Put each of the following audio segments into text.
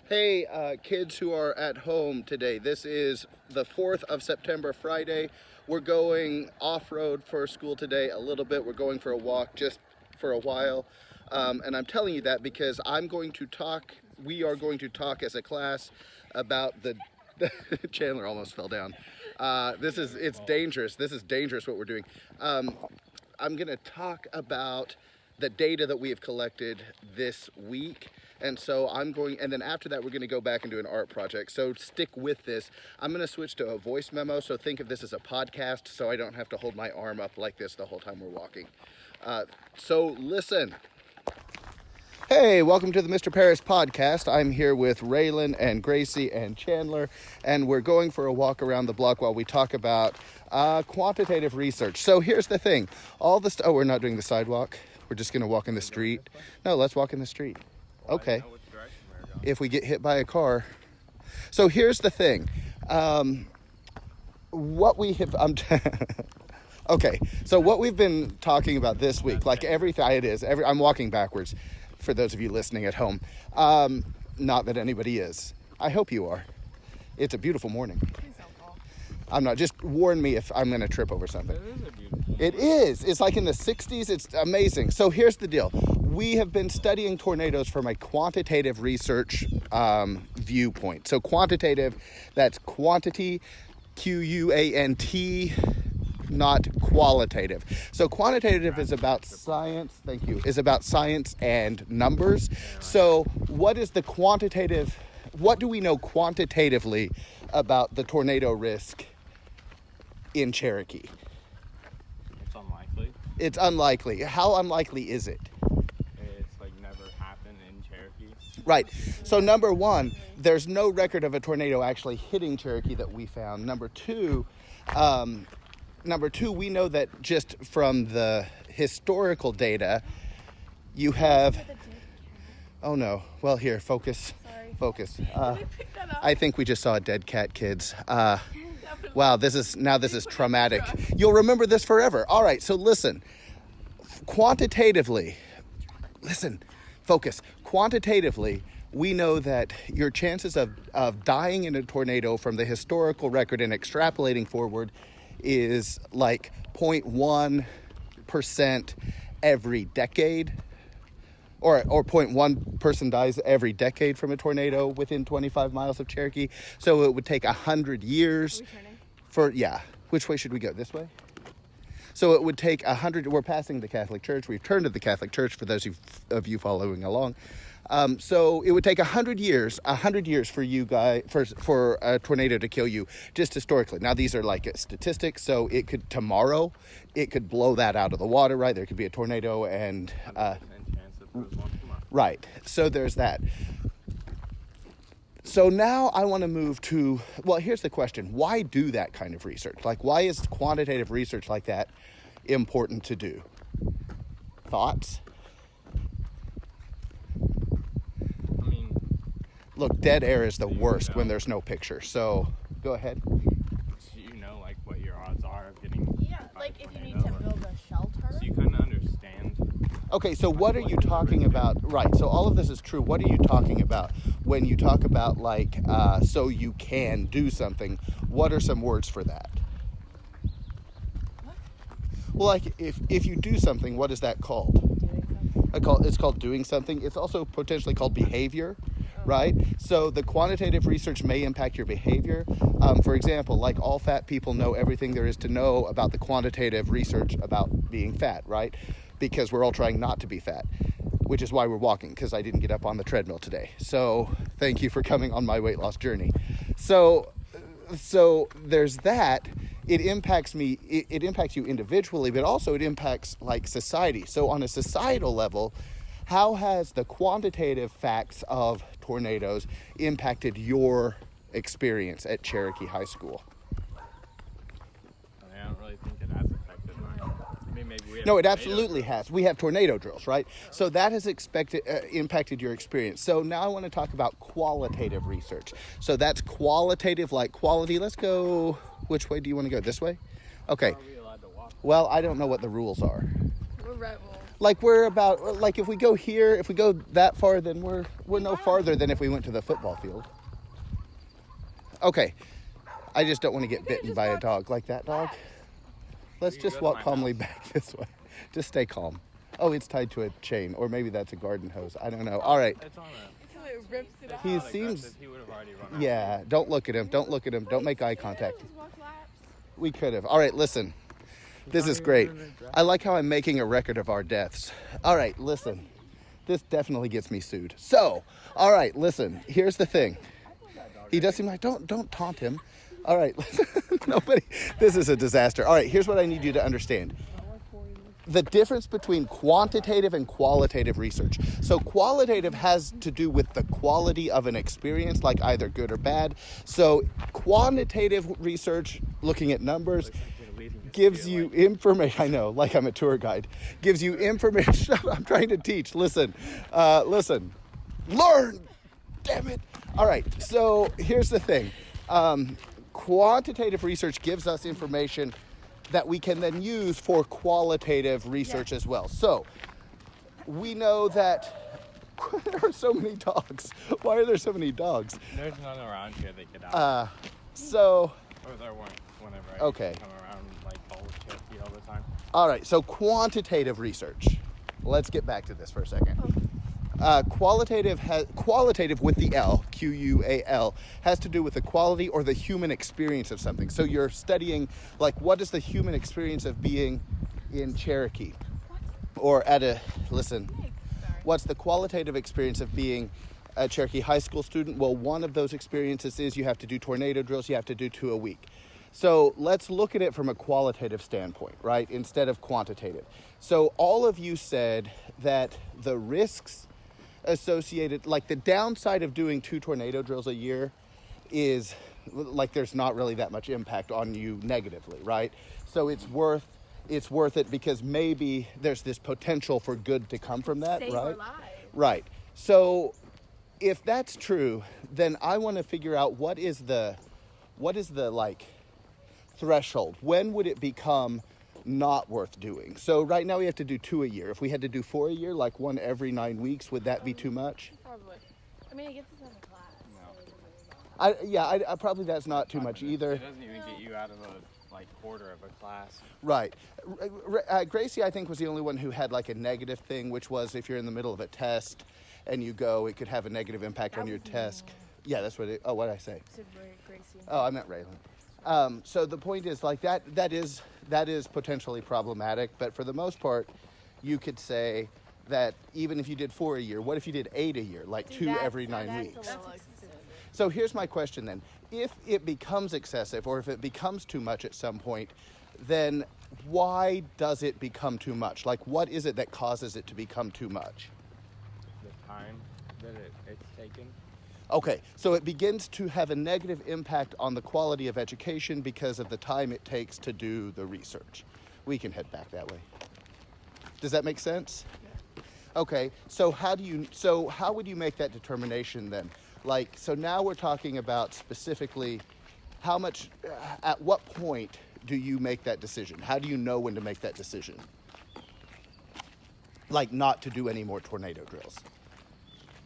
Hey, kids who are at home today. This is the 4th of September, Friday. We're going off-road for school today a little bit. We're going for a walk just for a while. And I'm telling you that because we are going to talk as a class about the Chandler almost fell down. It's dangerous. This is dangerous what we're doing. I'm going to talk about the data that we have collected this week. And so and then after that, we're going to go back and do an art project. So stick with this. I'm going to switch to a voice memo. So think of this as a podcast so I don't have to hold my arm up like this the whole time we're walking. So listen. Hey, welcome to the Mr. Paris podcast. I'm here with Raylan and Gracie and Chandler, and we're going for a walk around the block while we talk about quantitative research. So here's the thing. We're not doing the sidewalk. We're just going to walk in the street. No, let's walk in the street. Okay. If we get hit by a car. So here's the thing. Okay, so what we've been talking about this week, like I'm walking backwards for those of you listening at home. Not that anybody is. I hope you are. It's a beautiful morning. Please don't fall. I'm not. Just warn me if I'm going to trip over something. It is a beautiful It is. It's like in the 60s. It's amazing. So here's the deal. We have been studying tornadoes from a quantitative research viewpoint. So quantitative, that's quantity, Quant, not qualitative. So quantitative is about science, is about science and numbers. So what do we know quantitatively about the tornado risk in Cherokee? It's unlikely. It's unlikely. How unlikely is it? It's like never happened in Cherokee. Right. So number one, there's no record of a tornado actually hitting Cherokee that we found. Number two, we know that just from the historical data, you have... Oh no. Well, here, focus. Sorry. Focus. Did we pick that up? I think we just saw a dead cat, kids. Wow, this is traumatic. You'll remember this forever. All right, so listen. Quantitatively, focus. Quantitatively, we know that your chances of dying in a tornado from the historical record and extrapolating forward is like 0.1% every decade. Or 0.1 person dies every decade from a tornado within 25 miles of Cherokee. So it would take 100 years Which way should we go? This way? So it would take 100. We're passing the Catholic Church. We've turned to the Catholic Church for those of you following along. So it would take 100 years for you guys, for a tornado to kill you, just historically. Now these are like statistics, so tomorrow it could blow that out of the water, right? There could be a tornado and right. So there's that. So now I want to move to, well, here's the question. Why do that kind of research? Like, why is quantitative research like that important to do? Thoughts? I mean... Look, dead air is the worst when there's no picture. So, go ahead. Do you know, like, what your odds are of getting... Yeah, like if you need to build a shelter. So you kind of understand... Okay, so what are you talking about? Right, so all of this is true. What are you talking about when you talk about, like, so you can do something? What are some words for that? What? Well, like, if you do something, what is that called? Doing something. It's called doing something. It's also potentially called behavior, right? So the quantitative research may impact your behavior. For example, like all fat people know everything there is to know about the quantitative research about being fat, right? Because we're all trying not to be fat, which is why we're walking, because I didn't get up on the treadmill today. So thank you for coming on my weight loss journey. So there's that. It impacts me. It impacts you individually, but also it impacts like society. So on a societal level, how has the quantitative facts of tornadoes impacted your experience at Cherokee High School? I don't really think it has affected mine. I mean, maybe we have... No, it absolutely has. We have tornado drills, right? So that has impacted your experience. So now I want to talk about qualitative research. So that's qualitative, like quality. Let's go. Which way do you want to go? This way? Okay. Are we allowed to walk? Well, I don't know what the rules are. We're rebels. Like we're about, like if we go here, if we go that far, then we're no farther than if we went to the football field. Okay, I just don't want to get bitten by a dog like that dog. Let's just walk calmly back this way. Just stay calm. Oh, it's tied to a chain, or maybe that's a garden hose. I don't know. All right. It's on a... It rips it out. He seems... He would have already run out. Yeah, don't look at him. Don't look at him. Don't make eye contact. Just walk laps. We could have. All right, listen. This is great. I like how I'm making a record of our deaths. All right, listen. This definitely gets me sued. So, all right, listen. Here's the thing. He does seem like, don't taunt him. All right, nobody. This is a disaster. All right, here's what I need you to understand. The difference between quantitative and qualitative research. So qualitative has to do with the quality of an experience, like either good or bad. So quantitative research, looking at numbers, gives you information. I know, like I'm a tour guide. Gives you information. I'm trying to teach. Listen. Learn. Damn it. All right. So here's the thing. Quantitative research gives us information that we can then use for qualitative research as well. So we know that there are so many dogs. Why are there so many dogs? There's none around here that get out. So. Or there weren't whenever I Okay. used to come around like all with Cherokee all the time. All right, so quantitative research. Let's get back to this for a second. Qualitative with the L, Q-U-A-L, has to do with the quality or the human experience of something. So you're studying, like, what is the human experience of being in Cherokee? Or what's the qualitative experience of being a Cherokee high school student? Well, one of those experiences is you have to do tornado drills, you have to do 2 a week. So let's look at it from a qualitative standpoint, right, instead of quantitative. So all of you said that the risks associated, like the downside of doing 2 tornado drills a year is like there's not really that much impact on you negatively, right? So it's worth it because maybe there's this potential for good to come from that, Save right? our lives. Right. So if that's true, then I want to figure out what is the like threshold. When would it become not worth doing? So right now we have to do 2 a year. If we had to do 4 a year, like 1 every 9 weeks, would that be too much? Probably. I mean, it gets us out of class. No. So it doesn't really matter. I probably that's not too much either. It doesn't even get you out of a like quarter of a class. Right. Gracie, I think, was the only one who had like a negative thing, which was if you're in the middle of a test and you go, it could have a negative impact on your test. Yeah, that's what what did I say? Said Gracie. Oh, I meant Raylan. So the point is like that is potentially problematic, but for the most part, you could say that even if you did 4 a year, what if you did 8 a year, like See, 2 that's- every 9 that's weeks? a little excessive. So here's my question then. If it becomes excessive or if it becomes too much at some point, then why does it become too much? Like what is it that causes it to become too much? The time that it's taken. Okay, so it begins to have a negative impact on the quality of education because of the time it takes to do the research. We can head back that way. Does that make sense? Okay, so how would you make that determination then? Like, so now we're talking about specifically how much, at what point do you make that decision? How do you know when to make that decision? Like not to do any more tornado drills.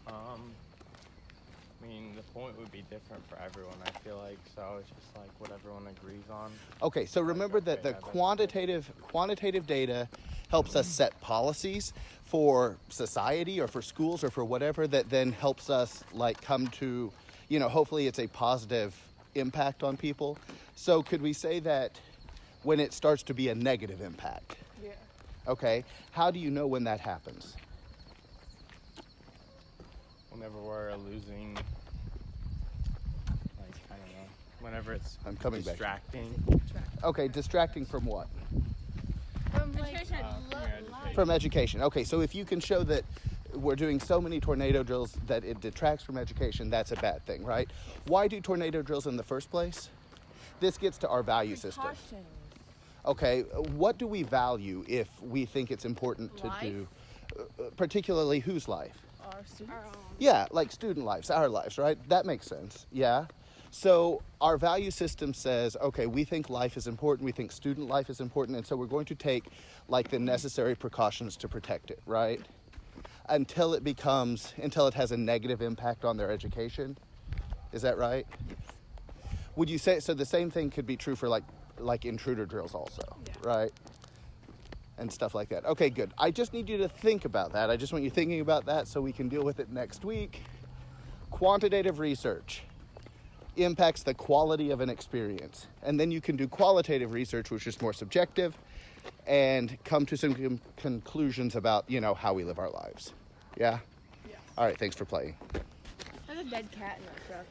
I mean, the point would be different for everyone, I feel like, so it's just like what everyone agrees on. Okay, so remember that the quantitative data helps us set policies for society or for schools or for whatever that then helps us like come to, hopefully it's a positive impact on people. So could we say that when it starts to be a negative impact? Yeah. Okay, how do you know when that happens? Whenever we're losing, like, I don't know, whenever it's I'm coming back. distracting. Okay, distracting from what? From education. From education. Okay, so if you can show that we're doing so many tornado drills that it detracts from education, that's a bad thing, right? Why do tornado drills in the first place? This gets to our value system. Precautions. Okay, what do we value if we think it's important to Life? do, particularly whose life? Our students. Yeah, like student lives, our lives, right? That makes sense, yeah. So our value system says, okay, we think life is important, we think student life is important, and so we're going to take like the necessary precautions to protect it, right? Until it has a negative impact on their education. Is that right? Would you say, so the same thing could be true for like intruder drills also, right? And stuff like that. Okay, good. I just need you to think about that. I just want you thinking about that so we can deal with it next week. Quantitative research impacts the quality of an experience. And then you can do qualitative research, which is more subjective, and come to some conclusions about, how we live our lives. Yeah? Yeah. All right, thanks for playing. There's a dead cat in our truck.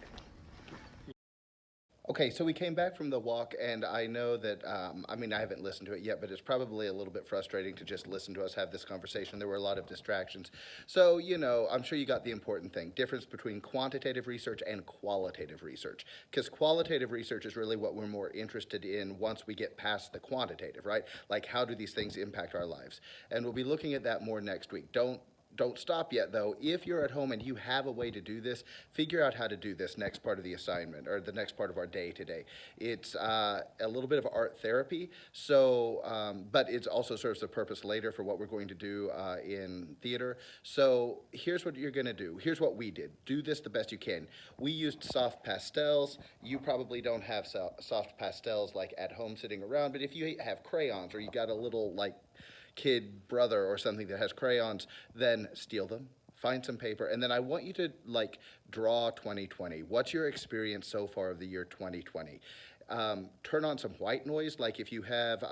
Okay, so we came back from the walk, and I know that, I haven't listened to it yet, but it's probably a little bit frustrating to just listen to us have this conversation. There were a lot of distractions. So, I'm sure you got the important thing, difference between quantitative research and qualitative research. Because qualitative research is really what we're more interested in once we get past the quantitative, right? Like, how do these things impact our lives? And we'll be looking at that more next week. Don't stop yet, though. If you're at home and you have a way to do this, figure out how to do this next part of the assignment or the next part of our day today. It's a little bit of art therapy, so but it also serves the purpose later for what we're going to do in theater. So here's what you're going to do. Here's what we did. Do this the best you can. We used soft pastels. You probably don't have soft pastels like at home sitting around, but if you have crayons or you got a little kid brother or something that has crayons, then steal them, find some paper, and then I want you to draw 2020. What's your experience so far of the year 2020? Turn on some white noise, like if you have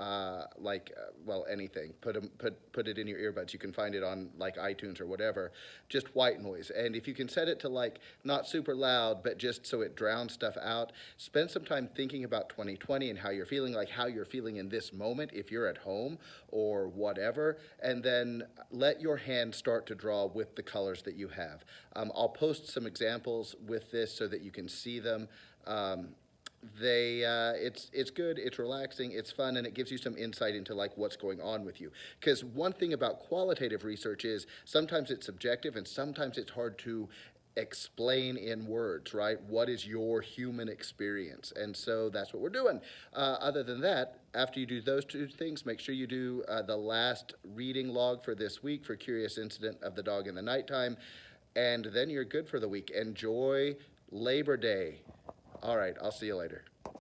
anything, put it in your earbuds. You can find it on iTunes or whatever, just white noise. And if you can set it to not super loud, but just so it drowns stuff out, spend some time thinking about 2020 and how you're feeling, how you're feeling in this moment if you're at home or whatever, and then let your hand start to draw with the colors that you have. I'll post some examples with this so that you can see them. It's good, it's relaxing, it's fun, and it gives you some insight into what's going on with you. Because one thing about qualitative research is sometimes it's subjective and sometimes it's hard to explain in words, right? What is your human experience? And so that's what we're doing. Other than that, after you do those two things, make sure you do the last reading log for this week for Curious Incident of the Dog in the Nighttime, and then you're good for the week. Enjoy Labor Day. All right, I'll see you later.